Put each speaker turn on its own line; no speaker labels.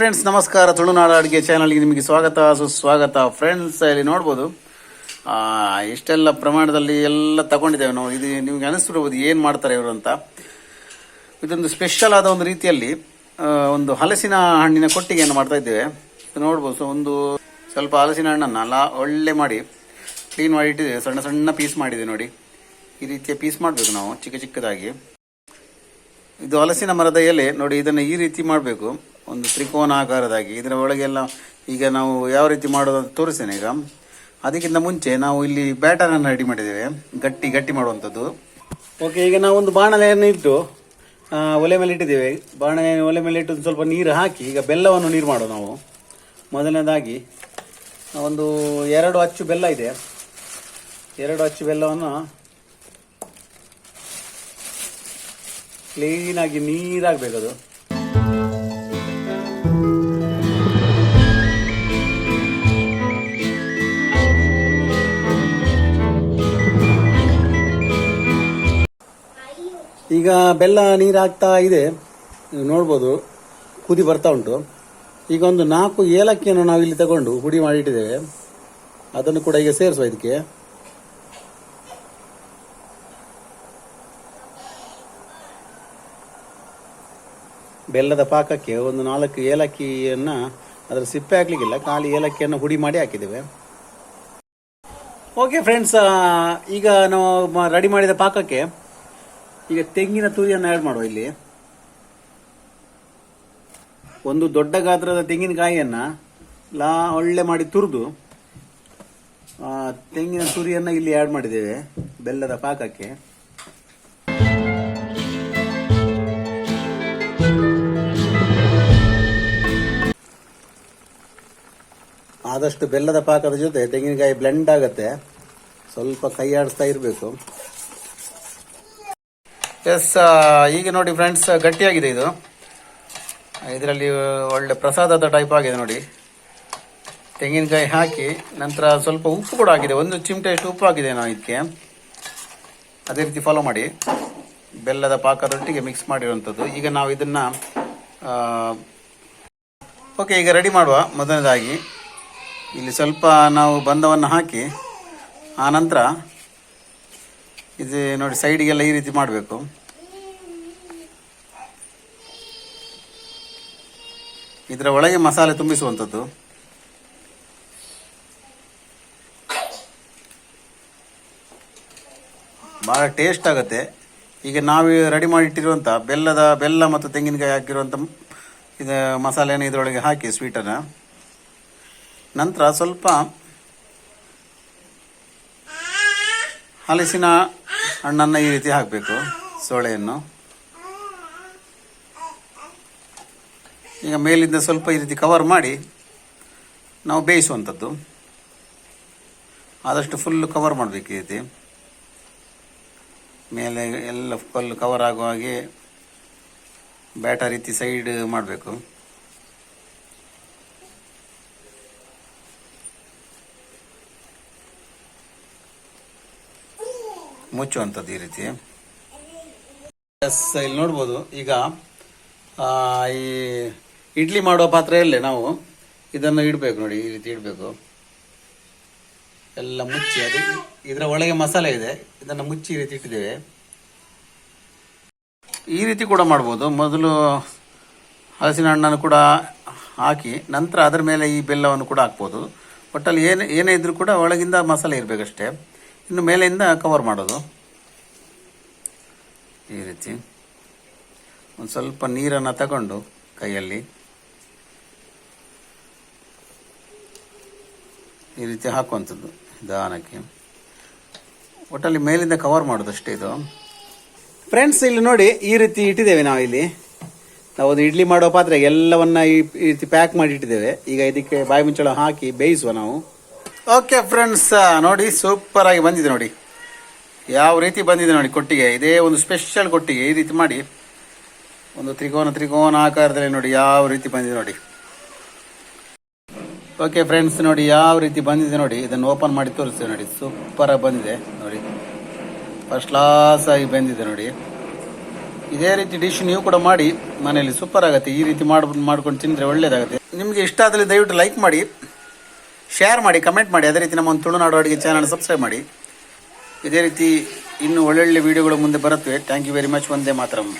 Friends ನಮಸ್ಕಾರ, ತುಳುನಾಡು ಅಡುಗೆ ಚಾನಲ್ಗೆ ನಿಮಗೆ ಸ್ವಾಗತ ಸುಸ್ವಾಗತ. ಫ್ರೆಂಡ್ಸ್ ಇಲ್ಲಿ ನೋಡ್ಬೋದು ಇಷ್ಟೆಲ್ಲ ಪ್ರಮಾಣದಲ್ಲಿ ಎಲ್ಲ ತಗೊಂಡಿದ್ದೇವೆ ನಾವು. ಇದು ನಿಮಗೆ ಅನಿಸ್ತಿರ್ಬೋದು ಏನು ಮಾಡ್ತಾರೆ ಇವರು ಅಂತ. ಇದೊಂದು ಸ್ಪೆಷಲ್ ಆದ ಒಂದು ರೀತಿಯಲ್ಲಿ ಒಂದು ಹಲಸಿನ ಹಣ್ಣಿನ ಕೊಟ್ಟಿಗೆಯನ್ನು ಮಾಡ್ತಾ ಇದ್ದೇವೆ. ನೋಡ್ಬೋದು. ಸೊ ಒಂದು ಸ್ವಲ್ಪ ಹಲಸಿನ ಹಣ್ಣನ್ನು ಒಳ್ಳೆ ಮಾಡಿ ಕ್ಲೀನ್ ಮಾಡಿ ಇಟ್ಟಿದ್ದೇವೆ. ಸಣ್ಣ ಸಣ್ಣ ಪೀಸ್ ಮಾಡಿದೆ ನೋಡಿ. ಈ ರೀತಿಯ ಪೀಸ್ ಮಾಡಬೇಕು ನಾವು ಚಿಕ್ಕ ಚಿಕ್ಕದಾಗಿ. ಇದು ಹಲಸಿನ ಮರದ ಎಲೆ ನೋಡಿ. ಇದನ್ನು ಈ ರೀತಿ ಮಾಡಬೇಕು, ಒಂದು ತ್ರಿಕೋನ ಆಕಾರದಾಗಿ. ಇದರ ಒಳಗೆಲ್ಲ ಈಗ ನಾವು ಯಾವ ರೀತಿ ಮಾಡೋದು ಅಂತ ತೋರಿಸ್ತೇನೆ ಈಗ. ಅದಕ್ಕಿಂತ ಮುಂಚೆ ನಾವು ಇಲ್ಲಿ ಬ್ಯಾಟರನ್ನು ರೆಡಿ ಮಾಡಿದ್ದೇವೆ, ಗಟ್ಟಿ ಮಾಡುವಂಥದ್ದು. ಓಕೆ, ಈಗ ನಾವು ಒಂದು ಬಾಣಲೆಯನ್ನು ಇಟ್ಟು ಒಲೆ ಮೇಲೆ ಇಟ್ಟಿದ್ದೇವೆ. ಒಲೆ ಮೇಲೆ ಇಟ್ಟು ಸ್ವಲ್ಪ ನೀರು ಹಾಕಿ ಈಗ ಬೆಲ್ಲವನ್ನು ನೀರು ಮಾಡೋದು ನಾವು. ಮೊದಲನೇದಾಗಿ ಒಂದು 2 ಅಚ್ಚು ಬೆಲ್ಲ ಇದೆ. 2 ಅಚ್ಚು ಬೆಲ್ಲವನ್ನು ಕ್ಲೀನಾಗಿ ನೀರಾಗಬೇಕದು. ಈಗ ಬೆಲ್ಲ ನೀರು ಹಾಕ್ತಾ ಇದೆ, ನೀವು ನೋಡ್ಬೋದು ಕುದಿ ಬರ್ತಾ ಉಂಟು. ಈಗ ಒಂದು 4 ಏಲಕ್ಕಿಯನ್ನು ನಾವು ಇಲ್ಲಿ ತಗೊಂಡು ಹುಡಿ ಮಾಡಿಟ್ಟಿದ್ದೇವೆ. ಅದನ್ನು ಕೂಡ ಈಗ ಸೇರಿಸುವ ಇದಕ್ಕೆ. ಬೆಲ್ಲದ ಪಾಕಕ್ಕೆ ಒಂದು 4 ಏಲಕ್ಕಿಯನ್ನು ಅದರ ಸಿಪ್ಪೆ ಹಾಕ್ಲಿಕ್ಕಿಲ್ಲ, ಖಾಲಿ ಏಲಕ್ಕಿಯನ್ನು ಹುಡಿ ಮಾಡಿ ಹಾಕಿದ್ದೇವೆ. ಓಕೆ ಫ್ರೆಂಡ್ಸ್, ಈಗ ನಾವು ರೆಡಿ ಮಾಡಿದ ಪಾಕಕ್ಕೆ ಈಗ ತೆಂಗಿನ ತುರಿಯನ್ನು ಆ್ಯಡ್ ಮಾಡುವ. ಇಲ್ಲಿ ಒಂದು ದೊಡ್ಡ ಗಾತ್ರದ ತೆಂಗಿನಕಾಯಿಯನ್ನು ಒಳ್ಳೆ ಮಾಡಿ ತುರಿದು ತೆಂಗಿನ ತುರಿಯನ್ನು ಇಲ್ಲಿ ಆ್ಯಡ್ ಮಾಡಿದ್ದೇವೆ ಬೆಲ್ಲದ ಪಾಕಕ್ಕೆ. ಆದಷ್ಟು ಬೆಲ್ಲದ ಪಾಕದ ಜೊತೆ ತೆಂಗಿನಕಾಯಿ ಬ್ಲೆಂಡ್ ಆಗತ್ತೆ, ಸ್ವಲ್ಪ ಕೈ ಆಡಿಸ್ತಾ ಇರಬೇಕು. ಎಸ್, ಈಗ ನೋಡಿ ಫ್ರೆಂಡ್ಸ್, ಗಟ್ಟಿಯಾಗಿದೆ ಇದು. ಇದರಲ್ಲಿ ಒಳ್ಳೆ ಪ್ರಸಾದದ ಟೈಪ್ ಆಗಿದೆ ನೋಡಿ. ತೆಂಗಿನಕಾಯಿ ಹಾಕಿ ನಂತರ ಸ್ವಲ್ಪ ಉಪ್ಪು ಕೂಡ ಆಗಿದೆ, 1 ಚಿಮಟೆಯಷ್ಟು ಉಪ್ಪು ಆಗಿದೆ ನಾವು ಇದಕ್ಕೆ. ಅದೇ ರೀತಿ ಫಾಲೋ ಮಾಡಿ. ಬೆಲ್ಲದ ಪಾಕದೊಟ್ಟಿಗೆ ಮಿಕ್ಸ್ ಮಾಡಿರುವಂಥದ್ದು. ಈಗ ನಾವು ಇದನ್ನು ಓಕೆ ಈಗ ರೆಡಿ ಮಾಡುವ. ಮೊದಲನೇದಾಗಿ ಇಲ್ಲಿ ಸ್ವಲ್ಪ ನಾವು ಬಂದವನ್ನು ಹಾಕಿ ಆನಂತರ ಇದು ನೋಡಿ ಸೈಡಿಗೆಲ್ಲ ಈ ರೀತಿ ಮಾಡಬೇಕು. ಇದರ ಒಳಗೆ ಮಸಾಲೆ ತುಂಬಿಸುವಂಥದ್ದು. ಭಾಳ ಟೇಸ್ಟ್ ಆಗುತ್ತೆ. ಈಗ ನಾವು ರೆಡಿ ಮಾಡಿಟ್ಟಿರುವಂಥ ಬೆಲ್ಲ ಮತ್ತು ತೆಂಗಿನಕಾಯಿ ಹಾಕಿರುವಂಥ ಇದು ಮಸಾಲೆಯನ್ನು ಇದರೊಳಗೆ ಹಾಕಿ ಸ್ವೀಟನ್ನು. ನಂತರ ಸ್ವಲ್ಪ ಹಲಸಿನ ಹಣ್ಣನ್ನು ಈ ರೀತಿ ಹಾಕಬೇಕು, ಸೋಳೆಯನ್ನು. ಈಗ ಮೇಲಿಂದ ಸ್ವಲ್ಪ ಈ ರೀತಿ ಕವರ್ ಮಾಡಿ ನಾವು ಬೇಯಿಸುವಂಥದ್ದು. ಆದಷ್ಟು ಫುಲ್ ಕವರ್ ಮಾಡಬೇಕು ಈ ರೀತಿ. ಮೇಲೆ ಎಲ್ಲ ಫುಲ್ ಕವರ್ ಆಗುವ ಹಾಗೆ ಬ್ಯಾಟರ್ ರೀತಿ ಸೈಡ್ ಮಾಡಬೇಕು. ಮುಚ್ಚುವಂಥದ್ದು ಈ ರೀತಿ. ಎಸ್, ಇಲ್ಲಿ ನೋಡ್ಬೋದು. ಈಗ ಈ ಇಡ್ಲಿ ಮಾಡುವ ಪಾತ್ರೆಯಲ್ಲೇ ನಾವು ಇದನ್ನು ಇಡಬೇಕು ನೋಡಿ. ಈ ರೀತಿ ಇಡಬೇಕು, ಎಲ್ಲ ಮುಚ್ಚಿ. ಅದು ಇದರ ಒಳಗೆ ಮಸಾಲೆ ಇದೆ, ಇದನ್ನು ಮುಚ್ಚಿ ಈ ರೀತಿ ಇಟ್ಟಿದ್ದೇವೆ. ಈ ರೀತಿ ಕೂಡ ಮಾಡ್ಬೋದು. ಮೊದಲು ಹಲಸಿನ ಹಣ್ಣನ್ನು ಕೂಡ ಹಾಕಿ ನಂತರ ಅದರ ಮೇಲೆ ಈ ಬೆಲ್ಲವನ್ನು ಕೂಡ ಹಾಕ್ಬೋದು. ಒಟ್ಟಲ್ಲಿ ಏನೇ ಇದ್ರೂ ಕೂಡ ಒಳಗಿಂದ ಮಸಾಲೆ ಇರಬೇಕಷ್ಟೇ. ಇನ್ನು ಮೇಲೆಯಿಂದ ಕವರ್ ಮಾಡೋದು ಈ ರೀತಿ. ಒಂದು ಸ್ವಲ್ಪ ನೀರನ್ನು ತಗೊಂಡು ಕೈಯಲ್ಲಿ ಈ ರೀತಿ ಹಾಕುವಂಥದ್ದು ನಿಧಾನಕ್ಕೆ. ಒಟ್ಟಲ್ಲಿ ಮೇಲಿಂದ ಕವರ್ ಮಾಡೋದು ಅಷ್ಟೇ ಇದು. ಫ್ರೆಂಡ್ಸ್, ಇಲ್ಲಿ ನೋಡಿ ಈ ರೀತಿ ಇಟ್ಟಿದ್ದೇವೆ ನಾವು. ಇಲ್ಲಿ ನಾವು ಒಂದು ಇಡ್ಲಿ ಮಾಡೋ ಪಾತ್ರೆ ಎಲ್ಲವನ್ನ ಈ ರೀತಿ ಪ್ಯಾಕ್ ಮಾಡಿ ಇಟ್ಟಿದ್ದೇವೆ. ಈಗ ಇದಕ್ಕೆ ಬಾಯಿ ಮುಚ್ಚಳ ಹಾಕಿ ಬೇಯಿಸುವ ನಾವು. ಓಕೆ ಫ್ರೆಂಡ್ಸ್, ನೋಡಿ ಸೂಪರ್ ಆಗಿ ಬಂದಿದೆ ನೋಡಿ. ಯಾವ ರೀತಿ ಬಂದಿದೆ ನೋಡಿ ಕೊಟ್ಟಿಗೆ. ಇದೇ ಒಂದು ಸ್ಪೆಷಲ್ ಕೊಟ್ಟಿಗೆ. ಈ ರೀತಿ ಮಾಡಿ ಒಂದು ತ್ರಿಕೋನ ಆಕಾರದಲ್ಲಿ ನೋಡಿ ಯಾವ ರೀತಿ ಬಂದಿದೆ ನೋಡಿ. ಓಕೆ ಫ್ರೆಂಡ್ಸ್, ನೋಡಿ ಯಾವ ರೀತಿ ಬಂದಿದೆ ನೋಡಿ. ಇದನ್ನು ಓಪನ್ ಮಾಡಿ ತೋರಿಸ್ತೇವೆ ನೋಡಿ. ಸೂಪರ್ ಆಗಿ ಬಂದಿದೆ ನೋಡಿ, ಫಸ್ಟ್ ಕ್ಲಾಸ್ ಆಗಿ ಬಂದಿದೆ ನೋಡಿ. ಇದೇ ರೀತಿ ಡಿಶ್ ನೀವು ಕೂಡ ಮಾಡಿ ಮನೆಯಲ್ಲಿ ಸೂಪರ್ ಆಗುತ್ತೆ. ಈ ರೀತಿ ಮಾಡ್ಕೊಂಡು ತಿಂದರೆ ಒಳ್ಳೇದಾಗುತ್ತೆ. ನಿಮಗೆ ಇಷ್ಟ ಆದಲ್ಲಿ ದಯವಿಟ್ಟು ಲೈಕ್ ಮಾಡಿ, ಶೇರ್ ಮಾಡಿ, ಕಮೆಂಟ್ ಮಾಡಿ. ಅದೇ ರೀತಿ ನಮ್ಮ ಒಂದು ತುಳುನಾಡು ಅಡುಗೆ ಚಾನಲ್ ಸಬ್ಸ್ಕ್ರೈಬ್ ಮಾಡಿ. ಇದೇ ರೀತಿ ಇನ್ನೂ ಒಳ್ಳೊಳ್ಳೆ ವಿಡಿಯೋಗಳು ಮುಂದೆ ಬರುತ್ತವೆ. Thank you very much. ವಂದೇ ಮಾತರಂ.